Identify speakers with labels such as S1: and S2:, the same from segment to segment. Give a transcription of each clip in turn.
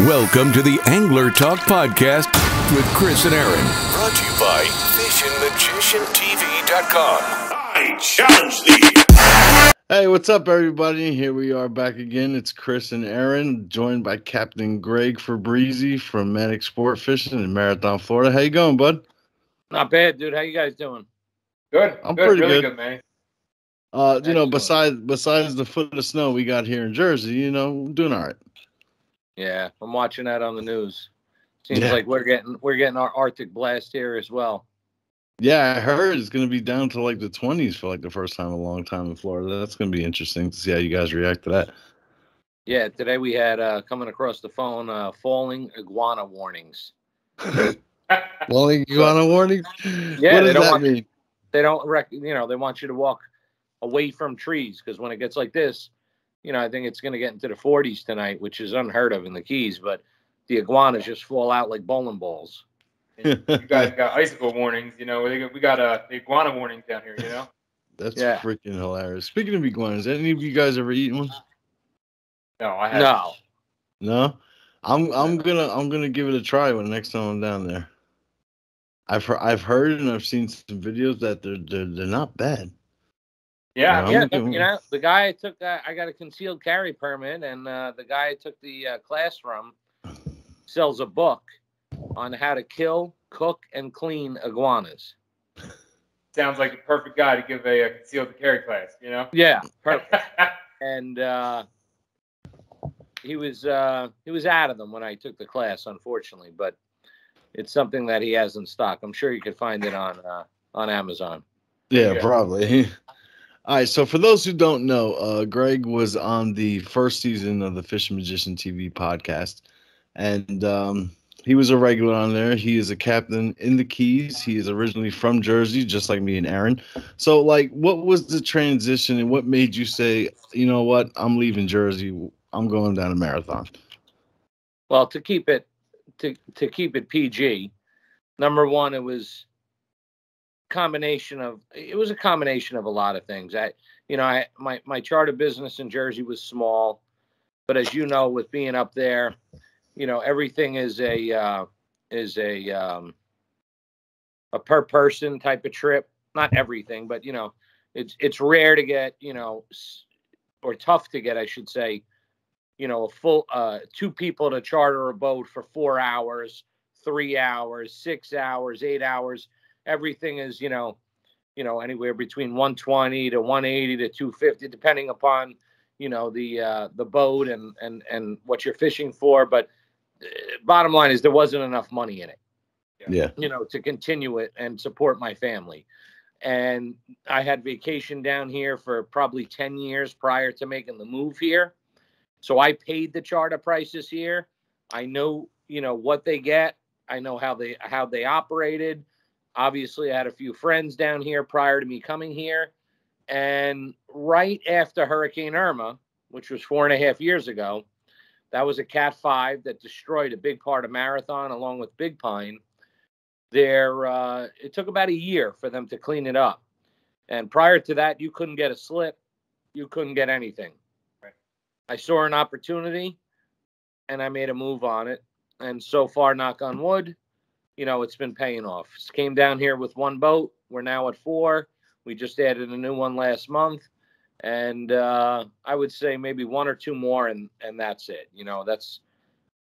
S1: Welcome to the Angler Talk Podcast with Chris and Aaron. Brought to you by FishingMagicianTV.com. I challenge thee.
S2: Hey, what's up, everybody? Here we are back again. It's Chris and Aaron, joined by Captain Greg Fabrizzi from Manic Sport Fishing in Marathos Florida. How you going, bud?
S3: Not bad, dude. How you guys doing?
S4: Good.
S2: I'm pretty
S4: really
S2: good,
S4: man.
S2: Besides the foot of snow we got here in Jersey, I'm doing all right.
S3: Yeah, I'm watching that on the news. Seems like we're getting our Arctic blast here as well.
S2: Yeah, I heard it's going to be down to like the 20s for like the first time in a long time in Florida. That's going to be interesting to see how you guys react to that.
S3: Yeah, today we had coming across the phone falling iguana warnings.
S2: Falling iguana warnings?
S3: Yeah,
S2: what does that mean?
S3: They don't they want you to walk away from trees because when it gets like this, I think it's going to get into the 40s tonight, which is unheard of in the Keys, but the iguanas just fall out like bowling balls.
S4: And you guys got icicle warnings, we got the iguana warnings down here,
S2: That's freaking hilarious. Speaking of iguanas, any of you guys ever eaten one?
S4: No, I haven't.
S2: No? I'm gonna give it a try when next time I'm down there. I've heard and I've seen some videos that they're not bad.
S4: Yeah,
S3: the guy I took I got a concealed carry permit, and the guy I took the class from sells a book on how to kill, cook, and clean iguanas.
S4: Sounds like the perfect guy to give a concealed carry class,
S3: Yeah, perfect. And he was out of them when I took the class, unfortunately, but it's something that he has in stock. I'm sure you could find it on Amazon.
S2: Yeah, probably. All right, so for those who don't know, Greg was on the first season of the Fishing Magician TV podcast, and he was a regular on there. He is a captain in the Keys. He is originally from Jersey, just like me and Aaron. So, what was the transition, and what made you say, you know what, I'm leaving Jersey, I'm going down to Marathon?
S3: Well, to keep it PG, number one, it was a combination of a lot of things. My charter business in Jersey was small, but as you know, with being up there, everything is a per person type of trip. Not everything, but it's rare to get, or tough to get, I should say, a full 2 people to charter a boat for 4 hours, 3 hours, 6 hours, 8 hours. Everything is, anywhere between 120 to 180 to 250, depending upon, the boat and what you're fishing for. But bottom line is there wasn't enough money in it.
S2: Yeah.
S3: To continue it and support my family. And I had vacation down here for probably 10 years prior to making the move here. So I paid the charter prices here. I know, what they get. I know how they operated. Obviously, I had a few friends down here prior to me coming here. And right after Hurricane Irma, which was 4.5 years ago, that was a Cat 5 that destroyed a big part of Marathon along with Big Pine. It took about a year for them to clean it up. And prior to that, you couldn't get a slip. You couldn't get anything. Right. I saw an opportunity, and I made a move on it. And so far, knock on wood, it's been paying off. Came down here with 1 boat. We're now at 4. We just added a new one last month. And I would say maybe 1 or 2 more, and that's it.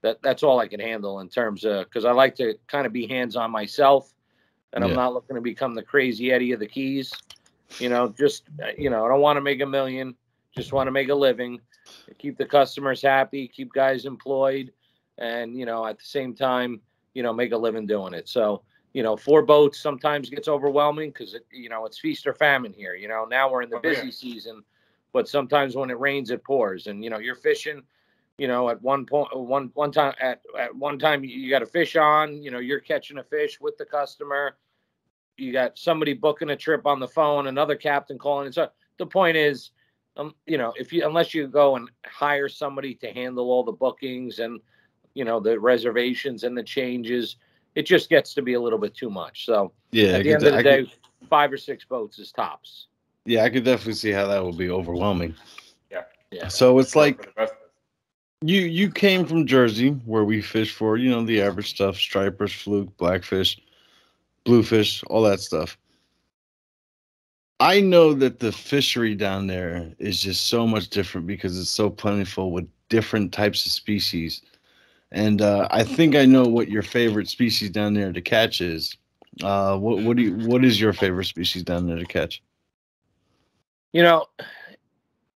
S3: That's all I can handle in terms of, because I like to kind of be hands-on myself, and I'm not looking to become the crazy Eddie of the Keys. I don't want to make $1 million. Just want to make a living, keep the customers happy, keep guys employed, and, at the same time, make a living doing it. So, 4 boats sometimes gets overwhelming because, it's feast or famine here. Now we're in the busy season, but sometimes when it rains, it pours. And, you're fishing, at one time you got a fish on, you're catching a fish with the customer. You got somebody booking a trip on the phone, another captain calling. And so the point is, unless you go and hire somebody to handle all the bookings and, the reservations and the changes, it just gets to be a little bit too much. So at the end of the day, 5 or 6 boats is tops.
S2: Yeah, I could definitely see how that would be overwhelming.
S4: Yeah.
S2: So it's like, You came from Jersey, where we fish for, the average stuff: stripers, fluke, blackfish, bluefish, all that stuff. I know that the fishery down there is just so much different because it's so plentiful with different types of species. And I think I know what your favorite species down there to catch is. What is your favorite species down there to catch?
S3: You know,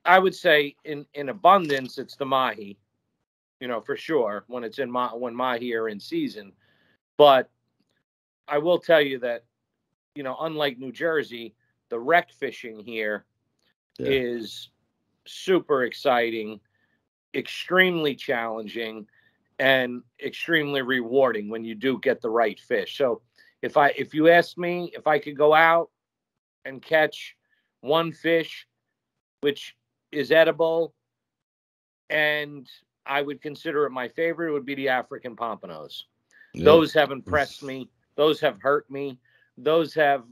S3: I would say in abundance, it's the mahi. For sure when it's when mahi are in season. But I will tell you that unlike New Jersey, the wreck fishing here is super exciting, extremely challenging, and extremely rewarding when you do get the right fish. So if you ask me if I could go out and catch one fish which is edible and I would consider it my favorite, it would be the African pompanos. Yeah. Those have impressed me. Those have hurt me. Those have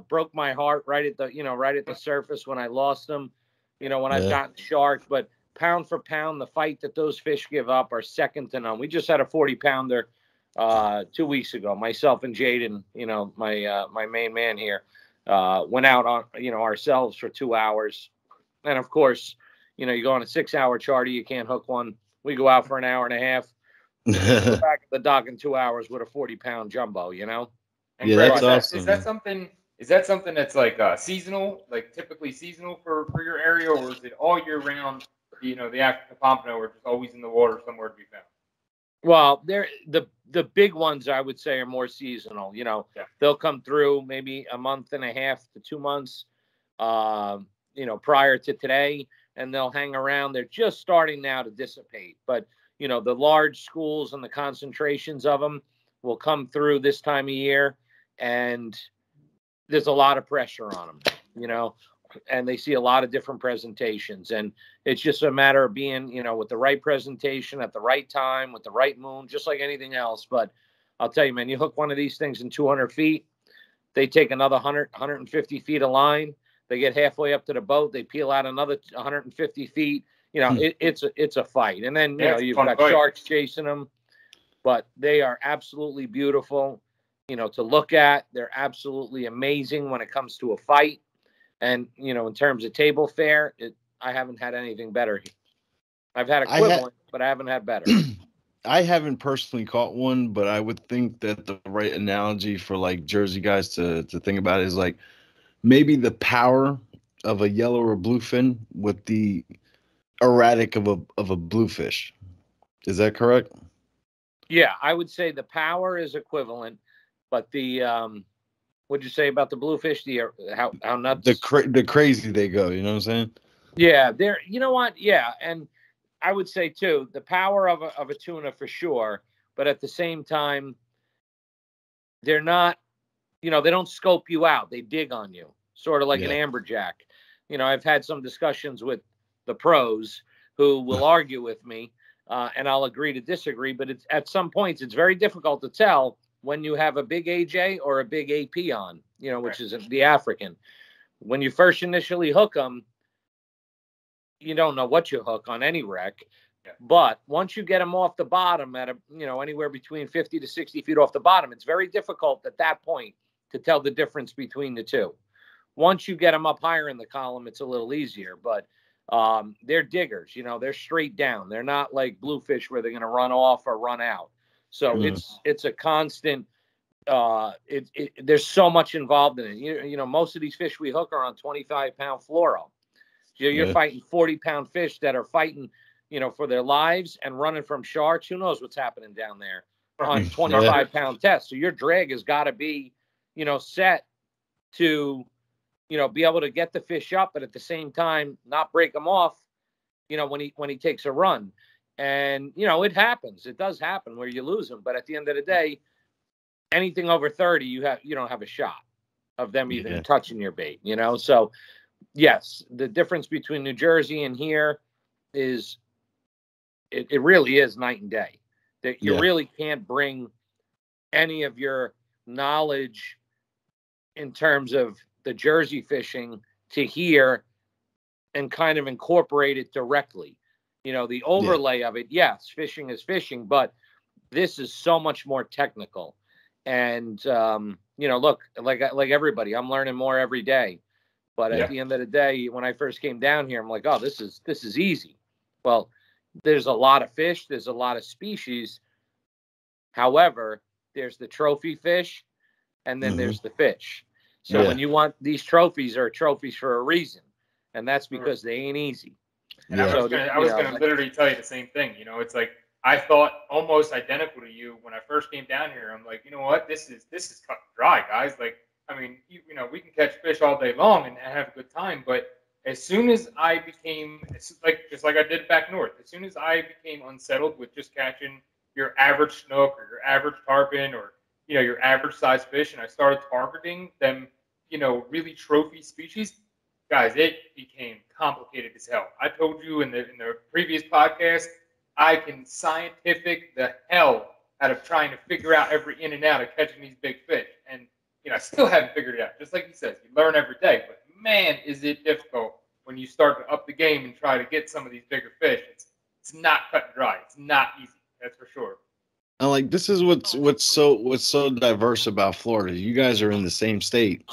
S3: broke my heart right at the surface when I lost them, when I've gotten shark. But pound for pound, the fight that those fish give up are second to none. We just had a 40-pounder 2 weeks ago. Myself and Jaden, my main man here, went out on, ourselves for 2 hours. And of course, you go on a 6-hour charter, you can't hook one. We go out for an hour and a half. Go back at the dock in 2 hours with a 40-pound jumbo,
S4: And Greg, that's awesome. Is that something that's like seasonal, like typically seasonal for your area, or is it all year round? The African pompano are just always in the water somewhere to be found.
S3: Well, the big ones I would say are more seasonal. They'll come through maybe a month and a half to 2 months, prior to today, and they'll hang around. They're just starting now to dissipate, but the large schools and the concentrations of them will come through this time of year, and there's a lot of pressure on them, and they see a lot of different presentations, and it's just a matter of being, with the right presentation at the right time, with the right moon, just like anything else. But I'll tell you, man, you hook one of these things in 200 feet, they take another 150 feet of line. They get halfway up to the boat, they peel out another 150 feet. It's a fight. And then, you've got sharks chasing them, but they are absolutely beautiful, to look at. They're absolutely amazing when it comes to a fight. And, in terms of table fare, I haven't had anything better. I've had equivalent, but I haven't had better.
S2: I haven't personally caught one, but I would think that the right analogy for like Jersey guys to think about is like maybe the power of a yellow or bluefin with the erratic of a bluefish. Is that correct?
S3: Yeah, I would say the power is equivalent, but the what'd you say about the bluefish? How nuts?
S2: The crazy they go. You know what I'm saying?
S3: Yeah, they're. You know what? Yeah, and I would say too the power of a tuna for sure, but at the same time, they're not. They don't scope you out. They dig on you, sort of like an amberjack. I've had some discussions with the pros who will argue with me, and I'll agree to disagree. But at some points, it's very difficult to tell when you have a big AJ or a big AP on, which is the African. When you first initially hook them, you don't know what you hook on any wreck. Yeah. But once you get them off the bottom at anywhere between 50 to 60 feet off the bottom, it's very difficult at that point to tell the difference between the two. Once you get them up higher in the column, it's a little easier, but they're diggers, they're straight down. They're not like bluefish where they're going to run off or run out. So it's a constant, there's so much involved in it. Most of these fish we hook are on 25-pound fluoro. You're fighting 40-pound fish that are fighting, for their lives and running from sharks. Who knows what's happening down there on 25-pound tests. So your drag has got to be, set to, be able to get the fish up, but at the same time, not break them off, when he takes a run. And, it happens. It does happen where you lose them. But at the end of the day, anything over 30, you don't have a shot of them even touching your bait, So, yes, the difference between New Jersey and here is it really is night and day. That you really can't bring any of your knowledge in terms of the Jersey fishing to here and kind of incorporate it directly. the overlay of it. Yes, fishing is fishing, but this is so much more technical. And, look, like everybody, I'm learning more every day. But at the end of the day, when I first came down here, I'm like, oh, this is easy. Well, there's a lot of fish. There's a lot of species. However, there's the trophy fish, and then there's the fish. So when you want these trophies, are trophies for a reason, and that's because they ain't easy.
S4: And I was gonna literally tell you the same thing. It's like I thought almost identical to you when I first came down here. I'm like, you know what? This is cut and dry, guys. Like, I mean, we can catch fish all day long and have a good time, but as soon as I became just like I did back north, as soon as I became unsettled with just catching your average snook or your average tarpon or your average size fish, and I started targeting them, really trophy species, guys, it became complicated as hell. I told you in the previous podcast, I can scientific the hell out of trying to figure out every in and out of catching these big fish, and I still haven't figured it out. Just like he says, you learn every day, but man, is it difficult when you start to up the game and try to get some of these bigger fish. It's not cut and dry. It's not easy. That's for sure.
S2: And like, this is what's so diverse about Florida. You guys are in the same state,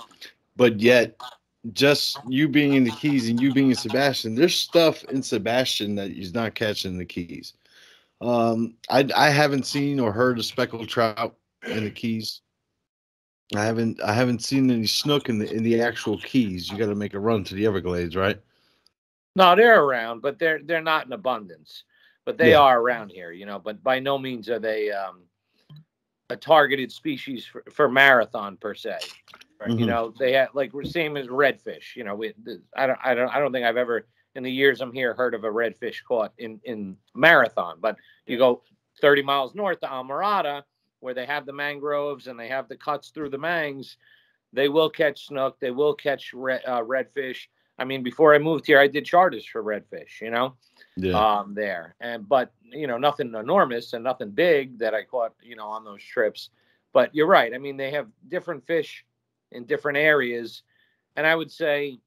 S2: but yet just you being in the Keys and you being in Sebastian, there's stuff in Sebastian that you're not catching in the Keys. I haven't seen or heard of speckled trout in the Keys. I haven't seen any snook in the actual Keys. You got to make a run to the Everglades, right?
S3: No, they're around, but they're not in abundance. But they are around here, But by no means are they a targeted species for marathon per se. Right? They have, like, we're same as redfish. I don't think I've ever in the years I'm here heard of a redfish caught in marathon. But you go 30 miles north to Almirada, where they have the mangroves and they have the cuts through the mangs, they will catch snook. They will catch redfish. I mean, before I moved here, I did charters for redfish, there. But nothing enormous and nothing big that I caught, on those trips. But you're right. I mean, they have different fish in different areas. And I would say,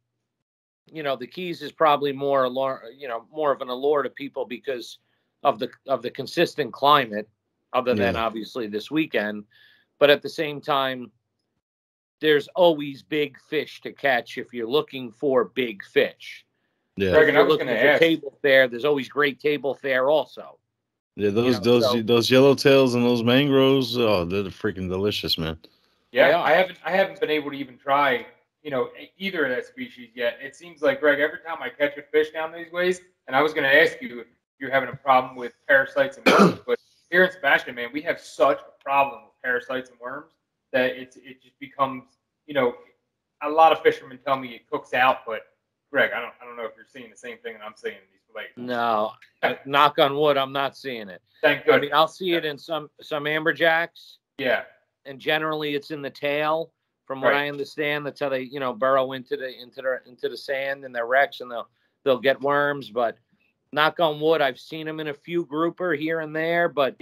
S3: the Keys is probably more of an allure to people because of the consistent climate, other than obviously this weekend. But at the same time, there's always big fish to catch if you're looking for big fish.
S2: Yeah.
S4: Greg, and I was going to ask.
S3: Table fare, there's always great table fare also.
S2: Yeah, those yellowtails and those mangroves, oh, they're freaking delicious, man.
S4: Yeah, I haven't been able to even try, either of that species yet. It seems like, Greg, every time I catch a fish down these ways, and I was going to ask you if you're having a problem with parasites and worms, but here in Sebastian, man, we have such a problem with parasites and worms that it just becomes, a lot of fishermen tell me it cooks out, but Greg, I don't know if you're seeing the same thing that I'm seeing in these fillets.
S3: No, knock on wood, I'm not seeing it.
S4: Thank goodness.
S3: I mean, I'll see it in some amberjacks.
S4: Yeah.
S3: And generally, it's in the tail, from what I understand. That's how they, burrow into the sand in their wrecks, and they'll get worms. But knock on wood, I've seen them in a few grouper here and there. But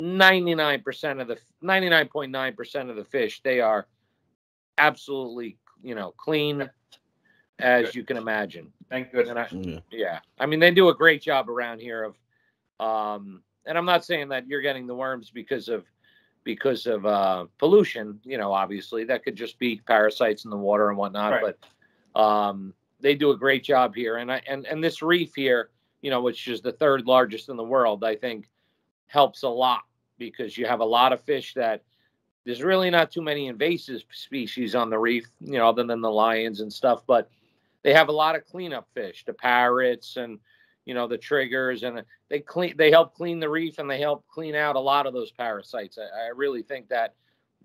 S3: 99.9% of the fish, they are absolutely, clean as you can imagine.
S4: Thank goodness.
S3: I mean, they do a great job around here of, and I'm not saying that you're getting the worms because of pollution. Obviously that could just be parasites in the water and whatnot. Right. But they do a great job here, and this reef here, which is the third largest in the world, I think helps a lot because you have a lot of fish that there's really not too many invasive species on the reef, other than the lions and stuff, but they have a lot of cleanup fish, the parrots and, the triggers, and they help clean the reef, and they help clean out a lot of those parasites. I really think that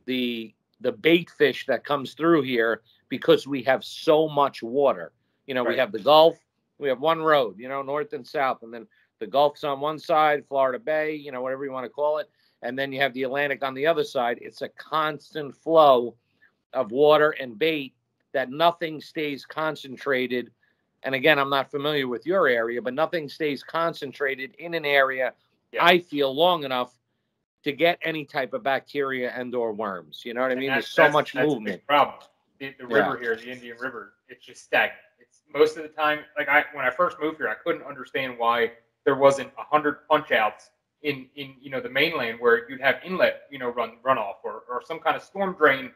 S3: the bait fish that comes through here, because we have so much water, we have the Gulf, we have one road, north and south, and then the Gulf's on one side, Florida Bay, whatever you want to call it. And then you have the Atlantic on the other side. It's a constant flow of water and bait that nothing stays concentrated. And again, I'm not familiar with your area, but nothing stays concentrated in an area, I feel, long enough to get any type of bacteria and or worms. You know what I mean? There's so much movement.
S4: That's a big problem. The river here, the Indian River, it's just stagnant. It's most of the time, like when I first moved here, I couldn't understand why there wasn't 100 punch outs in the mainland where you'd have inlet, runoff or some kind of storm drain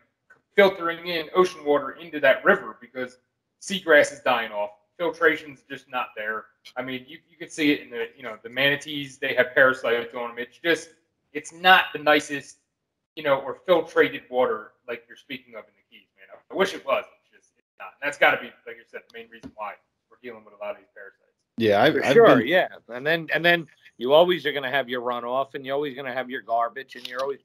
S4: filtering in ocean water into that river because seagrass is dying off. Filtration's just not there. I mean, you can see it in the manatees, they have parasites on them. It's not the nicest, or filtrated water like you're speaking of in the Keys, man. I wish it was. It's not. And that's got to be, like you said, the main reason why we're dealing with a lot of these parasites.
S2: Yeah,
S3: yeah. And then you always are going to have your runoff, and you're always going to have your garbage, and you're always,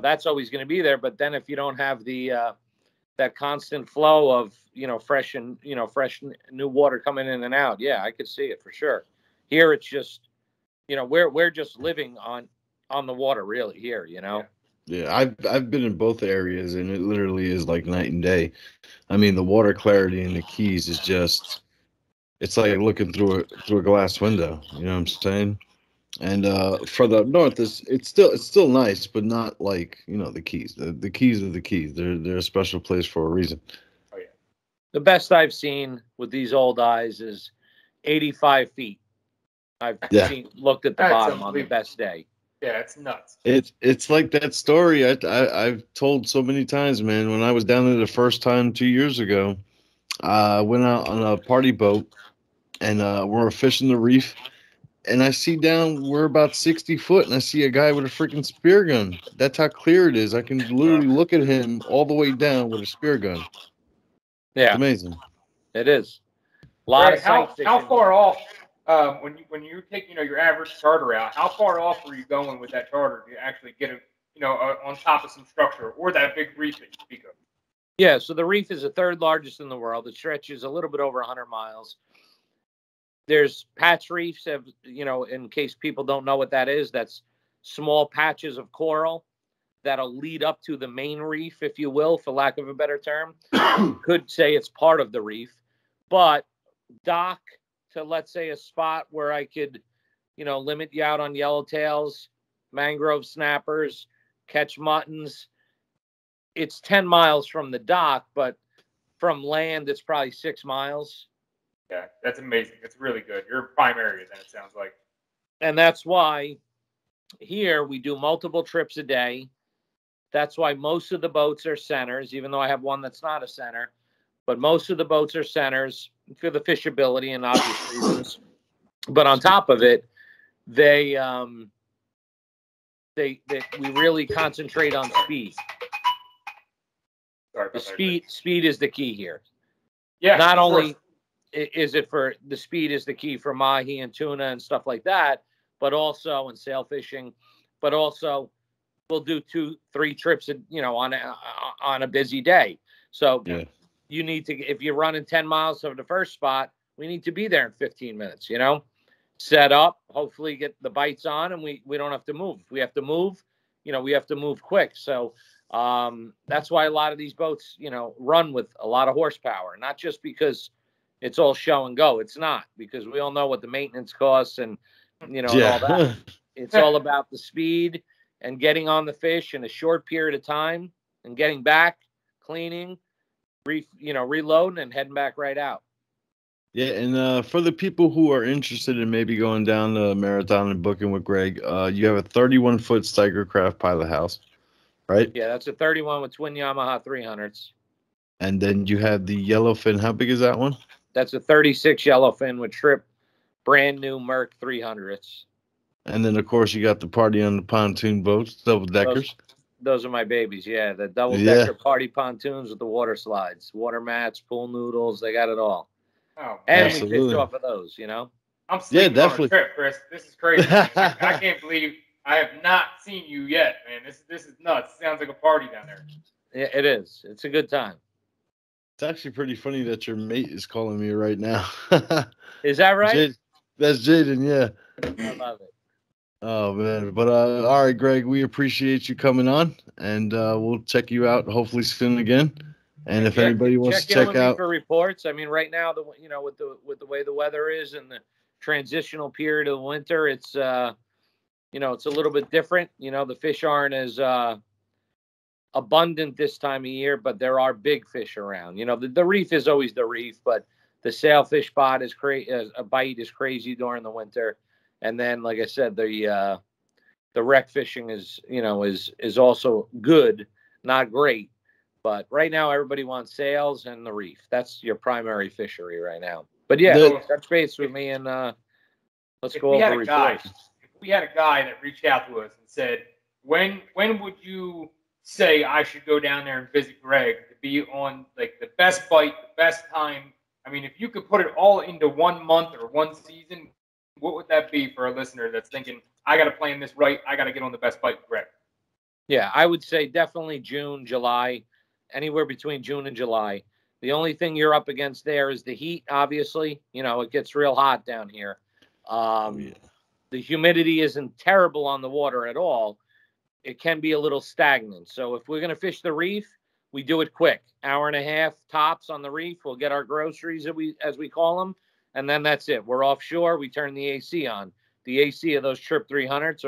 S3: that's always going to be there. But then if you don't have the that constant flow of fresh new water coming in and out, I could see it for sure. Here it's just we're just living on the water really here.
S2: Yeah, I've been in both areas, and it literally is like night and day. I mean, the water clarity in the Keys is just, it's like looking through a glass window. You know what I'm saying? And for the north, it's still nice, but not like the Keys. The Keys are the Keys. They're a special place for a reason.
S4: Oh yeah.
S3: The best I've seen with these old eyes is 85 feet. I've looked at the bottom on the best day.
S4: Yeah, it's nuts.
S2: It's like that story I've told so many times, man. When I was down there the first time 2 years ago, I went out on a party boat, and we're fishing the reef, and I see we're about 60 foot, and I see a guy with a freaking spear gun. That's how clear it is. I can literally look at him all the way down with a spear gun.
S3: Yeah,
S2: it's amazing.
S3: It is. A lot of
S4: how far off? When you take your average charter out, how far off are you going with that charter to actually get on top of some structure or that big reef that you speak of?
S3: Yeah, so the reef is the third largest in the world. It stretches a little bit over 100 miles. There's patch reefs, in case people don't know what that is. That's small patches of coral that'll lead up to the main reef, if you will, for lack of a better term. You could say it's part of the reef, but dock to, let's say, a spot where I could, limit you out on yellowtails, mangrove snappers, catch muttons. It's 10 miles from the dock, but from land, it's probably 6 miles.
S4: Yeah, that's amazing. It's really good. You're a prime area, then, it sounds like.
S3: And that's why here we do multiple trips a day. That's why most of the boats are centers, even though I have one that's not a center. But most of the boats are centers for the fishability and obvious reasons. But on top of it, we really concentrate on speed.
S4: Sorry,
S3: speed is the key here.
S4: Yeah.
S3: Not only is it for the speed is the key for mahi and tuna and stuff like that, but also in sail fishing, but also we'll do 2-3 trips, on a busy day. So you need to, if you're running 10 miles to the first spot, we need to be there in 15 minutes, set up, hopefully get the bites on, and we don't have to move. If we have to move, we have to move quick. So that's why a lot of these boats, run with a lot of horsepower, not just because it's all show and go. It's not, because we all know what the maintenance costs and, and all that. It's all about the speed and getting on the fish in a short period of time and getting back, cleaning, reloading and heading back right out.
S2: Yeah, and for the people who are interested in maybe going down the marathon and booking with Greg, you have a 31-foot Steiger Craft pilot house, right?
S3: Yeah, that's a 31 with twin Yamaha 300s.
S2: And then you have the yellowfin. How big is that one?
S3: That's a 36 yellowfin with trip, brand new Merc 300s.
S2: And then, of course, you got the party on the pontoon boats, double deckers.
S3: Those are my babies, yeah. The double decker party pontoons with the water slides, water mats, pool noodles, they got it all.
S4: Oh,
S3: and
S2: absolutely.
S3: We fish off of those,
S4: I'm sleeping on a trip, Chris. This is crazy. I can't believe I have not seen you yet, man. This is nuts. Sounds like a party down there.
S3: Yeah, it is. It's a good time.
S2: It's actually pretty funny that your mate is calling me right now.
S3: Is that right?
S2: That's Jaden, yeah.
S3: I love it.
S2: Oh, man. But, all right, Greg, we appreciate you coming on, and we'll check you out hopefully soon again. And if anybody wants to check out
S3: for reports, I mean, right now, with the way the weather is and the transitional period of the winter, it's it's a little bit different. The fish aren't as abundant this time of year, but there are big fish around. The reef is always the reef, but the sailfish bite is crazy during the winter, And then, like I said, the wreck fishing is also good, not great. But right now, everybody wants sails and the reef. That's your primary fishery right now. But yeah, touch base with me and let's go over reports.
S4: If we had a guy that reached out to us and said, when would you say I should go down there and visit Greg to be on like the best bite, the best time? I mean, if you could put it all into 1 month or one season, what would that be for a listener that's thinking, I got to plan this right, I got to get on the best bite with Greg?
S3: Yeah, I would say definitely June, July, anywhere between June and July. The only thing you're up against there is the heat, obviously. It gets real hot down here. The humidity isn't terrible on the water at all. It can be a little stagnant. So if we're going to fish the reef, we do it quick. Hour and a half tops on the reef. We'll get our groceries, as we call them, and then that's it. We're offshore. We turn the AC on. The AC of those Trip 300s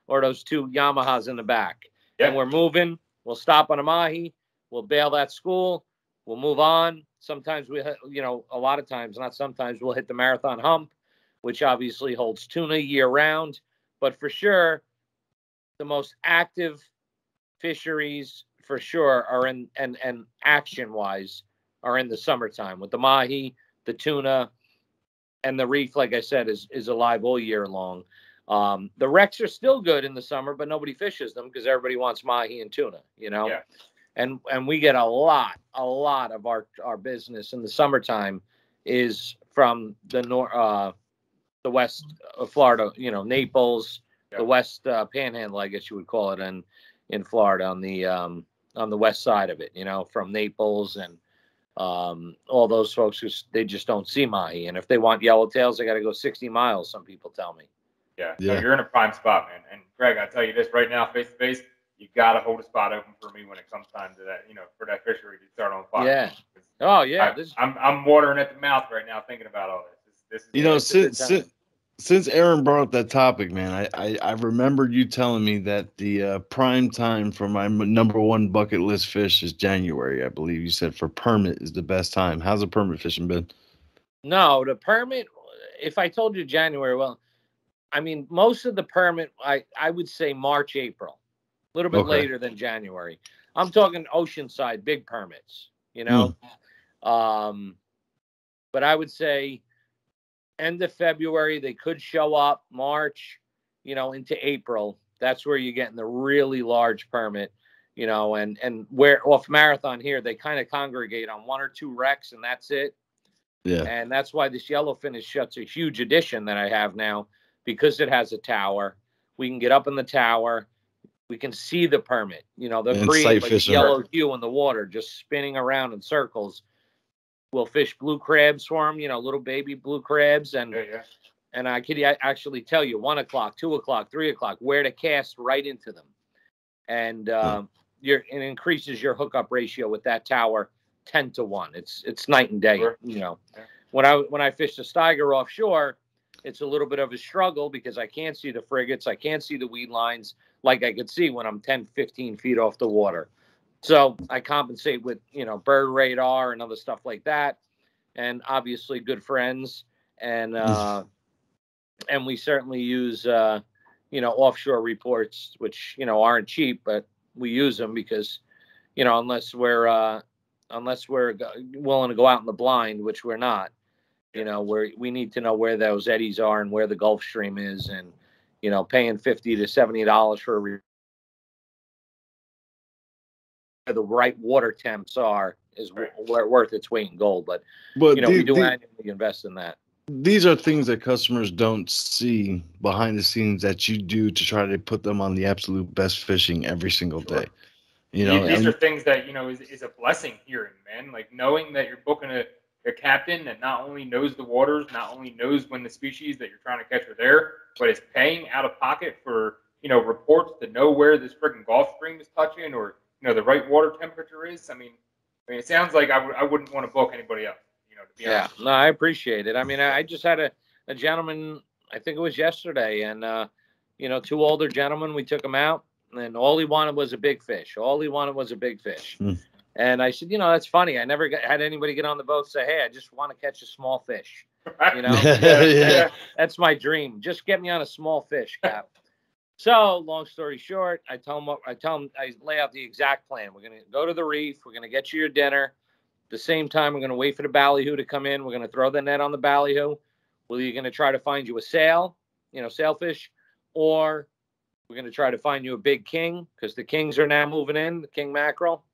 S3: or those two Yamahas in the back.
S4: Yeah.
S3: And we're moving. We'll stop on a mahi. We'll bail that school. We'll move on. Sometimes a lot of times, not sometimes, we'll hit the marathon hump, which obviously holds tuna year round. But for sure, the most active fisheries for sure are in, and action-wise, are in the summertime with the mahi, the tuna, and the reef, like I said, is alive all year long. The wrecks are still good in the summer, but nobody fishes them because everybody wants mahi and tuna,
S4: Yeah.
S3: And we get a lot of our business in the summertime is from the west of Florida, Naples, the west panhandle, I guess you would call it, in Florida on the west side of it, from Naples and all those folks they just don't see mahi, and if they want yellowtails, they got to go 60 miles. Some people tell me.
S4: Yeah. No, you're in a prime spot, man. And Greg, I tell you this right now, face to face, you got to hold a spot open for me when it comes time to that, for that fishery to start on fire.
S3: Yeah. Oh yeah.
S4: I'm watering at the mouth right now thinking about all this.
S2: Since Aaron brought up that topic, man, I remember you telling me that the prime time for my number one bucket list fish is January. I believe you said for permit is the best time. How's the permit fishing been?
S3: No, the permit, if I told you January, well, I mean, most of the permit, I would say March, April, a little bit later than January. I'm talking Oceanside, big permits, But I would say end of February, they could show up. March, into April. That's where you're getting the really large permit, and where off Marathon here, they kind of congregate on one or two wrecks, and that's it.
S2: Yeah.
S3: And that's why this yellowfin is such a huge addition that I have now, because it has a tower. We can get up in the tower. We can see the permit. They'll create like a yellow hue in the water, just spinning around in circles. We'll fish blue crabs for them, little baby blue crabs. And and I could actually tell you 1 o'clock, 2 o'clock, 3 o'clock, where to cast right into them. And it increases your hookup ratio with that tower 10 to 1. It's night and day.
S4: Sure.
S3: When I fish the Steiger offshore, it's a little bit of a struggle because I can't see the frigates. I can't see the weed lines like I could see when I'm 10, 15 feet off the water. So I compensate with, bird radar and other stuff like that. And obviously good friends. And we certainly use, offshore reports, which, aren't cheap, but we use them because, unless we're willing to go out in the blind, which we're not, we need to know where those eddies are and where the Gulf Stream is, and, paying $50 to $70 for the right water temps are is worth its weight in gold. But we do annually invest in that.
S2: These are things that customers don't see behind the scenes that you do to try to put them on the absolute best fishing every single day.
S4: These are things that, is a blessing hearing, man. Like knowing that you're booking a captain that not only knows the waters, not only knows when the species that you're trying to catch are there, but is paying out of pocket for, reports to know where this freaking Gulf Stream is touching or, the right water temperature is. I mean, it sounds like I wouldn't want to book anybody else, to be honest.
S3: No, I appreciate it. I mean, I just had a gentleman, I think it was yesterday, and, two older gentlemen, we took them out, and all he wanted was a big fish. And I said, that's funny. I never had anybody get on the boat and say, hey, I just want to catch a small fish. You know, that's my dream. Just get me on a small fish, Cap. So, long story short, I lay out the exact plan. We're going to go to the reef. We're going to get you your dinner. At the same time, we're going to wait for the ballyhoo to come in. We're going to throw the net on the ballyhoo. We're either going to try to find you a sail, sailfish, or we're going to try to find you a big king, because the kings are now moving in, the king mackerel.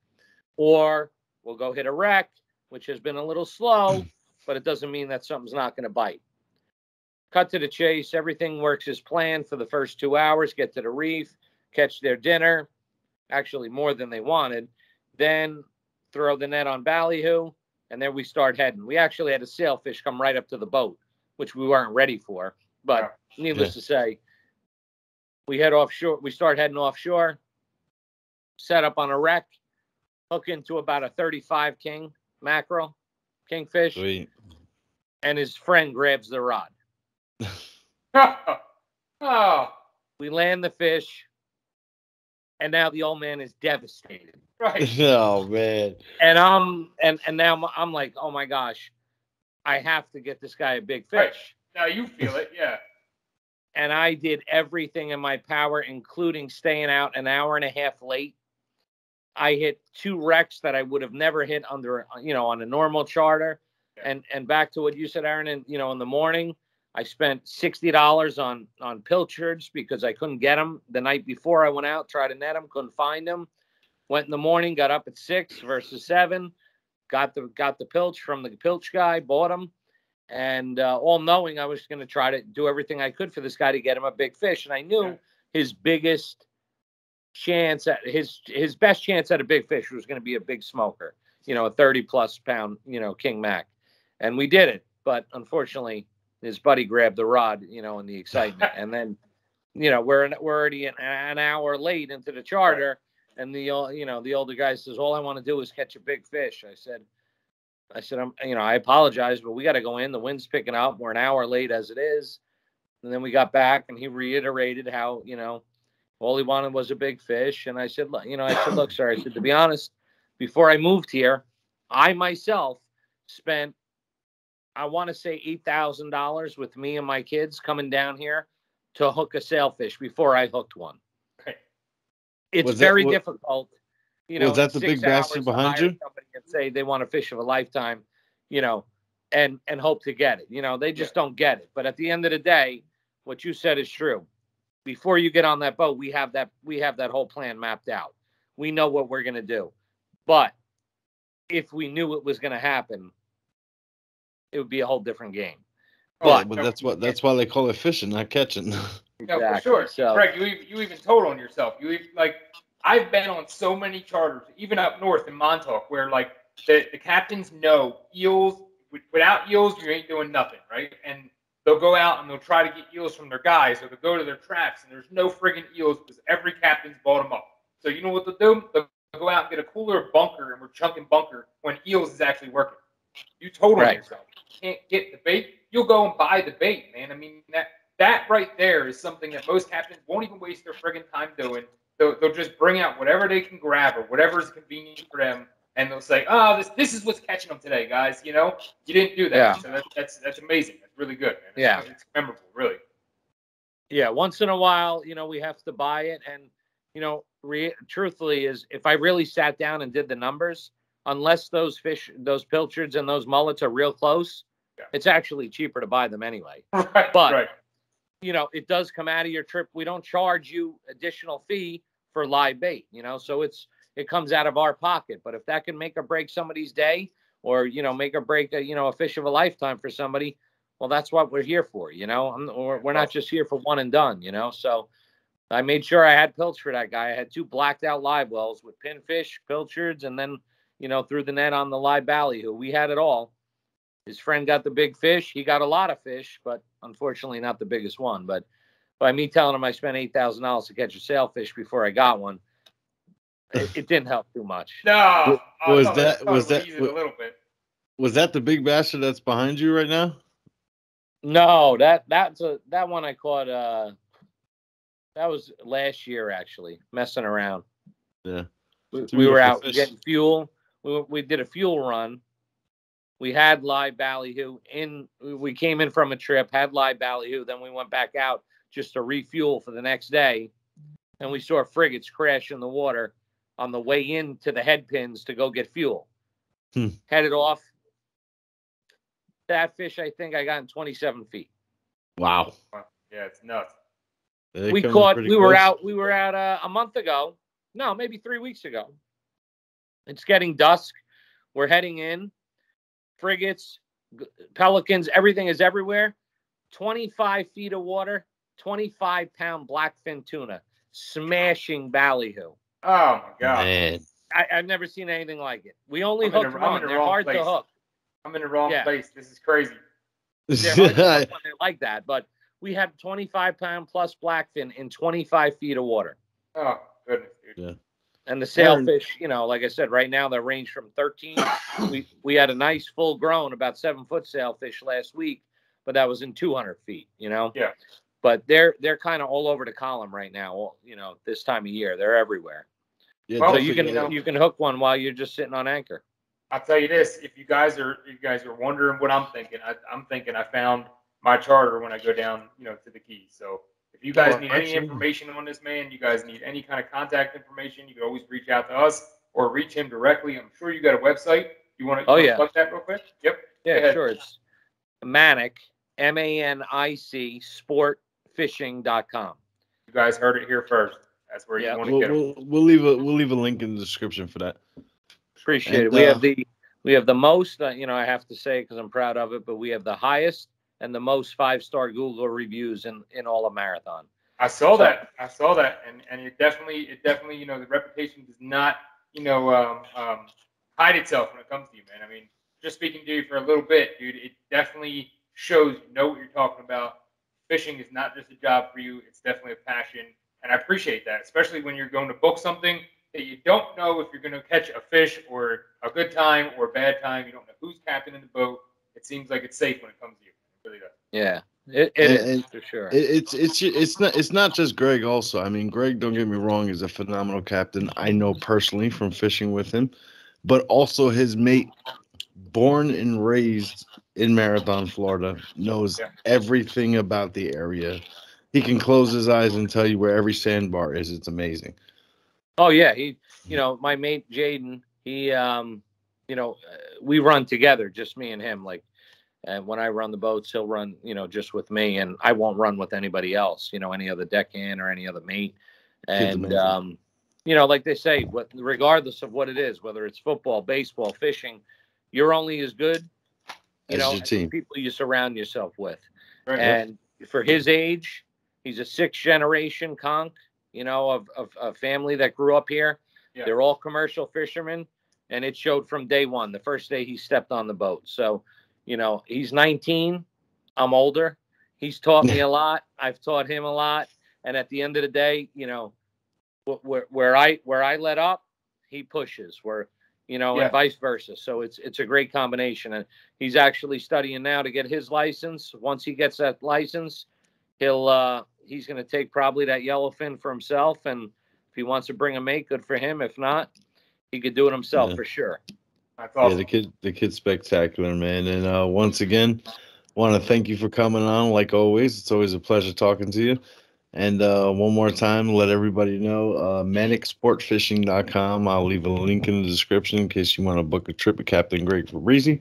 S3: Or we'll go hit a wreck, which has been a little slow, but it doesn't mean that something's not going to bite. Cut to the chase. Everything works as planned for the first 2 hours. Get to the reef, catch their dinner, actually more than they wanted. Then throw the net on ballyhoo, and then we start heading. We actually had a sailfish come right up to the boat, which we weren't ready for. But needless to say, we head offshore. We start heading offshore, set up on a wreck, hook into about a 35 king mackerel, kingfish.
S2: Sweet.
S3: And his friend grabs the rod.
S4: Oh.
S3: We land the fish, and now the old man is devastated.
S4: Right.
S2: Oh man.
S3: And now I'm like, oh my gosh, I have to get this guy a big fish.
S4: Right. Now you feel it, yeah.
S3: And I did everything in my power, including staying out an hour and a half late. I hit 2 wrecks that I would have never hit under, on a normal charter. Yeah. And back to what you said, Aaron, in the morning, I spent $60 on pilchards because I couldn't get them the night before I went out, tried to net them, couldn't find them. Went in the morning, got up at 6 versus 7, got the pilch from the pilch guy, bought them. And all knowing I was going to try to do everything I could for this guy to get him a big fish. And I knew his biggest chance at his best chance at a big fish was going to be a big smoker, a 30+ pound, king mac. And we did it. But unfortunately, his buddy grabbed the rod, in the excitement. And then, we're already an hour late into the charter. Right. And the older guy says, all I want to do is catch a big fish. I said, I apologize, but we got to go in. The wind's picking up. We're an hour late as it is. And then we got back, and he reiterated how, all he wanted was a big fish. And I said, look, sir, I said, to be honest, before I moved here, I myself spent, I want to say $8,000 with me and my kids coming down here to hook a sailfish before I hooked one.
S4: Okay.
S3: It's very difficult.
S2: Was that the big bastard behind you?
S3: Somebody and say they want a fish of a lifetime, and hope to get it. They just don't get it. But at the end of the day, what you said is true. Before you get on that boat, we have that whole plan mapped out. We know what we're going to do. But if we knew it was going to happen, it would be a whole different game.
S2: But that's why they call it fishing, not catching.
S3: Exactly.
S4: No, for sure. So, Greg, you even told on yourself. I've been on so many charters, even up north in Montauk, where the captains know eels. Without eels, you ain't doing nothing, right? And they'll go out and they'll try to get eels from their guys, or they'll go to their traps, and there's no friggin' eels because every captain's bought them up. So you know what they'll do? They'll go out and get a cooler bunker, and we're chunking bunker when eels is actually working. You told on yourself. You can't get the bait. You'll go and buy the bait, man. I mean, that right there is something that most captains won't even waste their friggin' time doing. They'll just bring out whatever they can grab or whatever is convenient for them, and they'll say, "Oh, this is what's catching them today, guys." You didn't do that. Yeah. So that's amazing. That's really good, man. It's memorable, really.
S3: Yeah, once in a while, we have to buy it, and truthfully, is if I really sat down and did the numbers, unless those fish, those pilchards and those mullets are real close, it's actually cheaper to buy them anyway.
S4: Right.
S3: But
S4: right.
S3: It does come out of your trip. We don't charge you additional fee for live bait, so it comes out of our pocket. But if that can make or break somebody's day, or make or break a fish of a lifetime for somebody, well, that's what we're here for. We're not just here for one and done. So I made sure I had pilch for that guy. I had 2 blacked out live wells with pinfish, pilchards, and then threw the net on the live ballyhoo. We had it all. His friend got the big fish. He got a lot of fish, but unfortunately not the biggest one. But by me telling him I spent $8,000 to catch a sailfish before I got one, it didn't help too much.
S4: No,
S2: was
S4: a little bit.
S2: Was that the big bastard that's behind you right now?
S3: No, that one I caught. That was last year, actually, messing around.
S2: Yeah,
S3: we were out getting fuel. We did a fuel run We had live ballyhoo we came in from a trip, had live ballyhoo. Then we went back out just to refuel for the next day. And we saw frigates crash in the water on the way into the head pins to go get fuel. Headed off. That fish, I think I got in 27 feet.
S2: Wow.
S4: Yeah, it's nuts.
S3: We were out a month ago. No, maybe 3 weeks ago. It's getting dusk. We're heading in. Frigates, pelicans, everything is everywhere. 25 feet of water, 25-pound blackfin tuna, smashing ballyhoo.
S4: Oh, my God.
S2: Man.
S3: I've never seen anything like it. We only hooked one. They're hard to hook.
S4: I'm in the wrong place. This is crazy.
S3: They're hard to hook when they're like that. But we had 25-pound plus blackfin in 25 feet of water.
S4: Oh, goodness, dude.
S2: Yeah.
S3: And the sailfish, like I said, right now they range from 13. We had a nice full grown, about 7-foot sailfish last week, but that was in 200 feet, Yeah. But they're kind of all over the column right now. This time of year, they're everywhere. Yeah. So you can hook one while you're just sitting on anchor.
S4: I'll tell you this: if you guys are wondering what I'm thinking, I'm thinking I found my charter when I go down, to the Keys. So if you guys need any information on this man, you guys need any kind of contact information, you can always reach out to us or reach him directly. I'm sure you got a website. You want to plug that real quick? Yep.
S3: Yeah, sure. It's Manic, MANIC, sportfishing.com.
S4: You guys heard it here first. That's where you want to get them.
S2: We'll leave a link in the description for that.
S3: Appreciate it. We have the most, I have to say because I'm proud of it, but we have the highest and the most 5-star Google reviews in all of Marathon.
S4: I saw that, and it definitely, the reputation does not, hide itself when it comes to you, man. I mean, just speaking to you for a little bit, dude, it definitely shows you know what you're talking about. Fishing is not just a job for you; it's definitely a passion, and I appreciate that, especially when you're going to book something that you don't know if you're going to catch a fish or a good time or a bad time. You don't know who's captaining the boat. It seems like it's safe when it comes to you. It really does.
S3: Yeah, it is for sure.
S2: It's not just Greg. Also, I mean, Greg, don't get me wrong, is a phenomenal captain. I know personally from fishing with him, but also his mate, born and raised in Marathon, Florida, knows everything about the area. He can close his eyes and tell you where every sandbar is. It's amazing.
S3: Oh yeah, my mate Jaden, we run together, just me and him. And when I run the boats, he'll run, just with me, and I won't run with anybody else, any other deckhand or any other mate. And like they say, regardless of what it is, whether it's football, baseball, fishing, you're only as good, as the people you surround yourself with. Right. And for his age, he's a 6th generation conch. Of a family that grew up here. Yeah. They're all commercial fishermen, and it showed from day one, the first day he stepped on the boat. So, he's 19. I'm older. He's taught me a lot. I've taught him a lot. And at the end of the day, where I let up, he pushes. And vice versa. So it's a great combination. And he's actually studying now to get his license. Once he gets that license, he's going to take probably that yellowfin for himself, and if he wants to bring a mate, good for him. If not, he could do it himself for sure.
S4: That's awesome.
S2: Yeah, the kid's spectacular, man. And once again, want to thank you for coming on. Like always, it's always a pleasure talking to you. And one more time, let everybody know, manicsportfishing.com. I'll leave a link in the description in case you want to book a trip with Captain Greg Fabrizzi.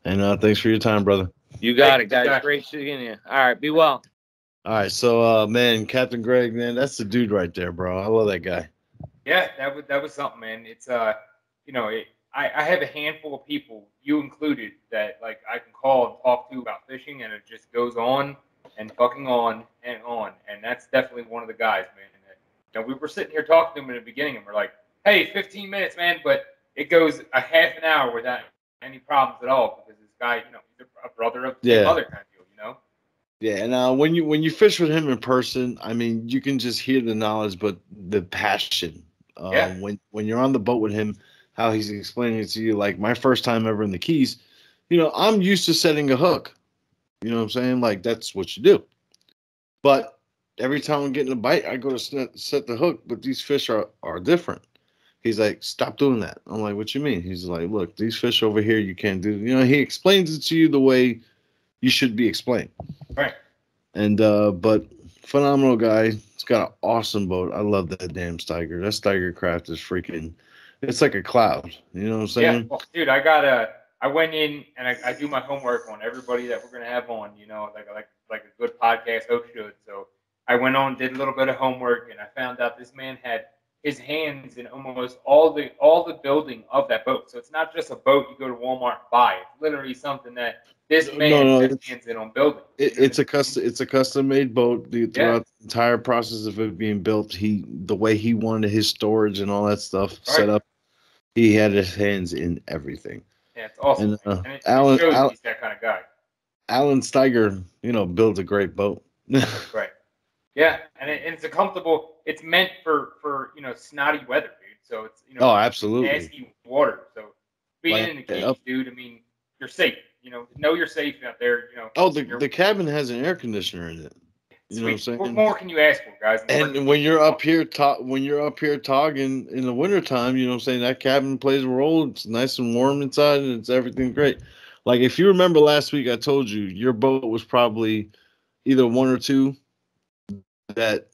S2: And thanks for your time, brother.
S3: You got it, guys. Great seeing you. All right, be well.
S2: All right, so man, Captain Greg, man, that's the dude right there, bro. I love that guy.
S4: Yeah, that was something, man. It's I have a handful of people, you included, that I can call and talk to about fishing, and it just goes on and fucking on, and that's definitely one of the guys, man. And we were sitting here talking to him in the beginning, and we're like, hey, 15 minutes, man, but it goes a half an hour without any problems at all because this guy, he's a brother of the other kind of deal,
S2: Yeah, and when you fish with him in person, I mean, you can just hear the knowledge, but the passion. When you're on the boat with him, how he's explaining it to you, like my first time ever in the Keys, I'm used to setting a hook. You know what I'm saying? Like that's what you do. But every time I'm getting a bite, I go to set the hook. But these fish are different. He's like, stop doing that. I'm like, what you mean? He's like, look, these fish over here, you can't do. You know, he explains it to you the way you should be explained.
S4: Right.
S2: And but phenomenal guy. He's got an awesome boat. I love that damn Steiger. That Steiger craft is freaking. It's like a cloud. You know what I'm saying?
S4: Yeah, well, dude, I went in and I do my homework on everybody that we're gonna have on. You know, like a good podcast host should. So I went on, did a little bit of homework, and I found out this man had his hands in almost all the building of that boat. So it's not just a boat you go to Walmart and buy. It's literally something that this man has hands in on building.
S2: It's a custom made boat. Throughout the entire process of it being built, the way he wanted his storage and all that stuff set up, he had his hands in everything.
S4: Yeah, it's awesome.
S2: And
S4: it shows he's that kind of guy.
S2: Alan Steiger, builds a great boat.
S4: Right. Yeah, and it's a comfortable. It's meant for snotty weather, dude. So it's
S2: oh, absolutely
S4: nasty water. So being in the Keys, dude. I mean, you're safe. Know you're safe out there.
S2: Oh, the cabin has an air conditioner in it. You know what I'm saying?
S4: What more can you ask for, guys?
S2: And when you're up here togging in the wintertime, you know what I'm saying, that cabin plays a role. It's nice and warm inside, and it's everything great. Like, if you remember last week, I told you your boat was probably either one or two that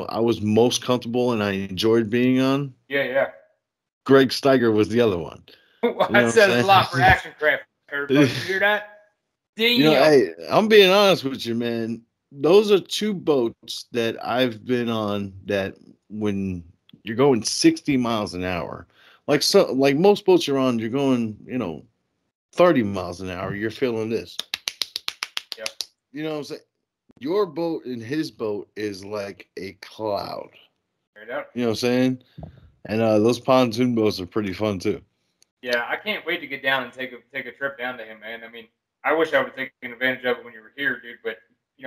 S2: I was most comfortable and I enjoyed being on.
S4: Yeah.
S2: Greg Steiger was the other one.
S4: That says a lot for Action Craft. Everybody, you hear that?
S2: Hey, I'm being honest with you, man. Those are two boats that I've been on that when you're going 60 miles an hour, like most boats you're on, you're going 30 miles an hour. You're feeling this.
S4: Yep.
S2: You know what I'm saying? Your boat and his boat is like a cloud.
S4: Straight up.
S2: You know what I'm saying? And those pontoon boats are pretty fun too.
S4: Yeah, I can't wait to get down and take a trip down to him, man. I mean, I wish I would have taken advantage of it when you were here, dude. But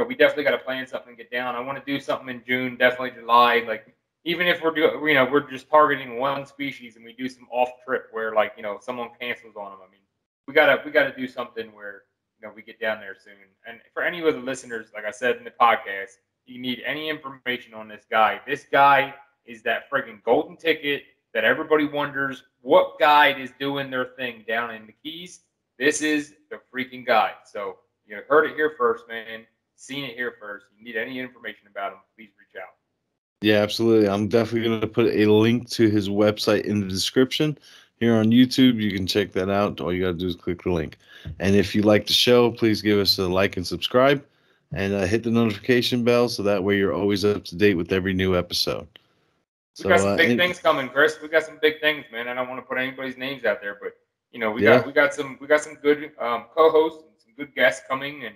S4: we definitely got to plan something and get down. I want to do something in June, definitely July. Like, even if we're just targeting one species and we do some off trip where someone cancels on them. I mean, we gotta do something where we get down there soon. And for any of the listeners, like I said in the podcast, you need any information on this guy. This guy is that friggin' golden ticket that everybody wonders what guide is doing their thing down in the Keys. This is the freaking guy. So you heard it here first, man. Seen it here first. You need any information about him, please reach out.
S2: Yeah, absolutely. I'm definitely going to put a link to his website in the description. Here on YouTube, you can check that out. All you got to do is click the link. And if you like the show, please give us a like and subscribe. And hit the notification bell so that way you're always up to date with every new episode.
S4: We got some big things coming, Chris. We got some big things, man. I don't want to put anybody's names out there, but we got some good co-hosts and some good guests coming, and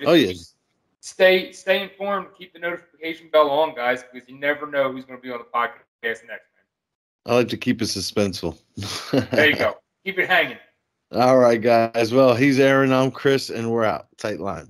S4: just stay informed. Keep the notification bell on, guys, because you never know who's going to be on the podcast next, man.
S2: I like to keep it suspenseful.
S4: There you go. Keep it hanging.
S2: All right, guys. Well, he's Aaron. I'm Chris, and we're out. Tight line.